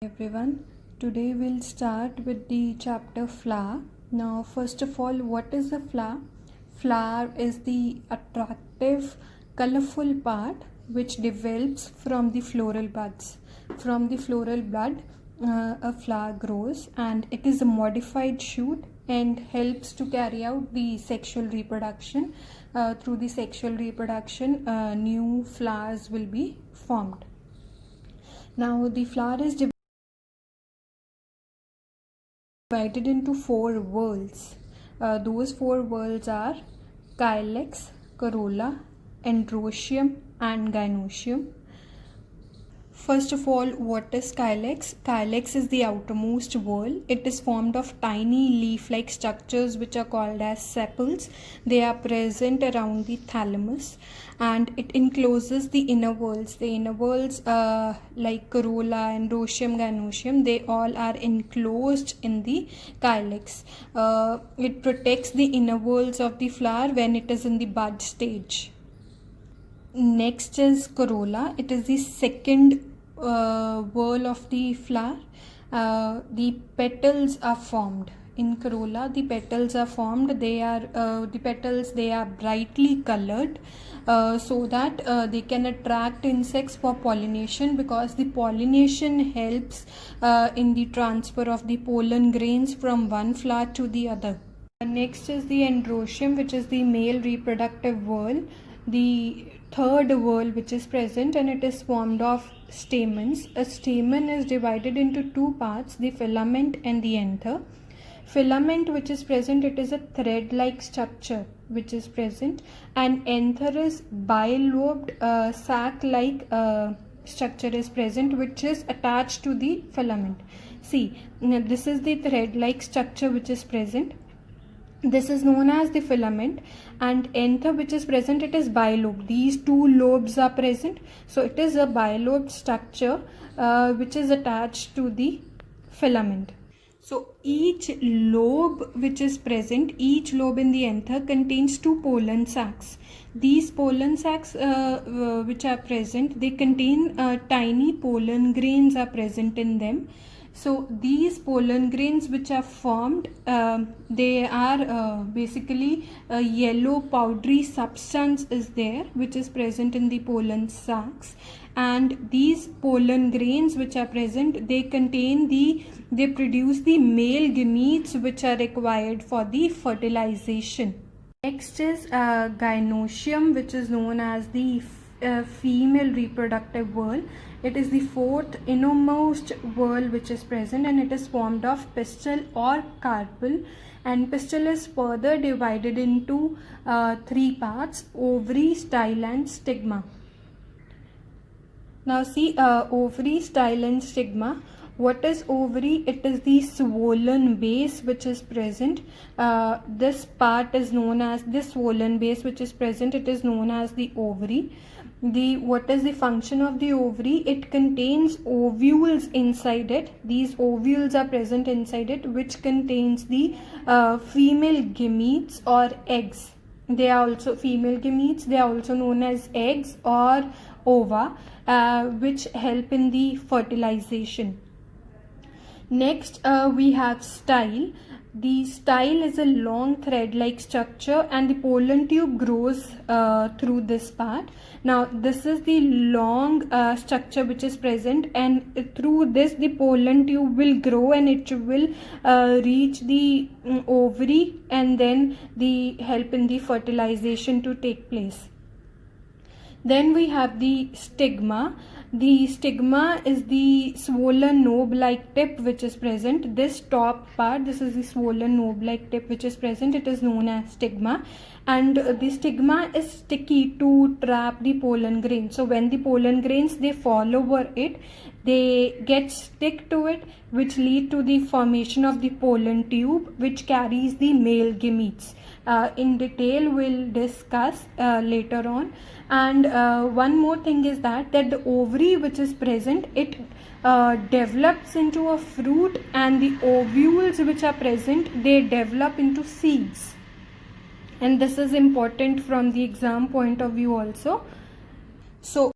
Everyone, today we'll start with the chapter flower. Now first of all, what is a flower? Flower is the attractive colorful part which develops from the floral buds. From the floral bud a flower grows, and it is a modified shoot and helps to carry out the sexual reproduction. Through the sexual reproduction, new flowers will be formed. Now the flower is divided into four whorls. Those four whorls are calyx, corolla, androecium, and gynoecium. First of all, what is calyx? Calyx is the outermost whorl. It is formed of tiny leaf-like structures which are called as sepals. They are present around the thalamus, and it encloses the inner whorls. The inner whorls like corolla, androecium, gynoecium, they all are enclosed in the calyx. It protects the inner whorls of the flower when it is in the bud stage. Next is corolla. It is the second whorl of the flower. The petals are formed. In corolla, the petals are formed. They are brightly colored so that they can attract insects for pollination, because the pollination helps in the transfer of the pollen grains from one flower to the other. Next is the androecium, which is the male reproductive whorl. The third whorl which is present, and it is formed of stamens. A stamen is divided into two parts, the filament and the anther. Filament which is present, it is a thread-like structure which is present, and anther is bilobed sac-like structure is present which is attached to the filament. See, this is the thread-like structure which is present. This is known as the filament, and anther which is present, it is bilobed. These two lobes are present, so it is a bilobed structure which is attached to the filament. So each lobe which is present, each lobe in the anther contains two pollen sacs. These pollen sacs which are present, they contain tiny pollen grains are present in them. So these pollen grains which are formed, they are basically a yellow powdery substance is there which is present in the pollen sacs, and these pollen grains which are present, they produce the male gametes which are required for the fertilization. Next is gynoecium, which is known as the female reproductive whorl. It is the fourth innermost whorl which is present, and it is formed of pistil or carpel, and pistil is further divided into three parts: ovary, style, and stigma. Now see, ovary, style, and stigma. What is ovary? It is the swollen base which is present. This part is known as the swollen base which is present. It is known as the ovary. What is the function of the ovary? It contains ovules inside it. These ovules are present inside it, which contains the female gametes or eggs. They are also female gametes. They are also known as eggs or ova, which help in the fertilization. Next, we have style. The style is a long thread-like structure, and the pollen tube grows through this part. Now, this is the long structure which is present, and through this the pollen tube will grow, and it will reach the ovary, and then the help in the fertilization to take place. Then we have the stigma. The stigma is the swollen knob-like tip which is present. This top part, this is the swollen knob-like tip which is present. It is known as stigma, and the stigma is sticky to trap the pollen grains. So when the pollen grains, they fall over it, they get stick to it, which lead to the formation of the pollen tube which carries the male gametes. In detail we'll discuss later on. And one more thing is that the ovary which is present, it develops into a fruit, and the ovules which are present, they develop into seeds. And this is important from the exam point of view also. So